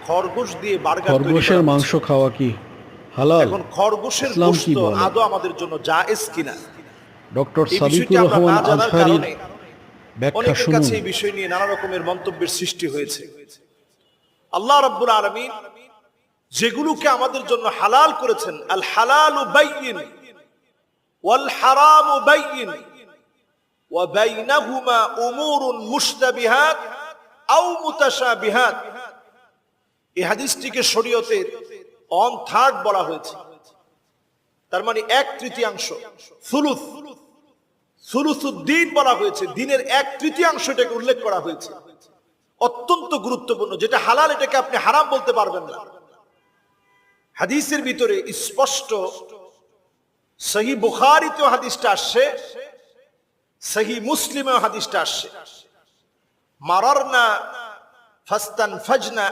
খরগোশ দিয়ে বার্গার তৈরি খরগোশের করা মাংস হচ্ছে। খাওয়া কি হালাল? এখন খরগোশের ইসলাম কি গোশত বলে? আদৌ আমাদের জন্য জায়েজ কিনা, ডক্টর এই বিষয়টি সাদিকুর আমরা রহমান না জানার আজহারীর কারণে ব্যাখ্যা অনেকের শুনুন। কাছে এই বিষয় নিয়ে নানা রকমের মন্তব্যের সৃষ্টি হয়েছে। আল্লাহ রাব্বুল আলামিন যেগুলোকে আমাদের জন্য হালাল করেছেন, আল হালালু বাইয়িন ওয়াল হারামু বাইয়িন ওয়া বাইনাহুমা উমুরুন মুশতাবিহাত আও মুতাশাবিহাত, এই হাদিসটিকে শরীয়তের অন থার্ড বলা হয়েছে। তার মানে 1/3 সুলুস, সুলুসুদ্দিন বলা হয়েছে, দিনের 1/3 এটাকে উল্লেখ করা হয়েছে। অত্যন্ত গুরুত্বপূর্ণ, যেটা হালাল এটাকে আপনি হারাম বলতে পারবেন না। হাদিসের ভিতরে স্পষ্ট, সহিহ বুখারীতেও হাদিসটা আসছে, সহিহ মুসলিমেও হাদিসটা আসছে, মারারনা ফাস্তানফাজনা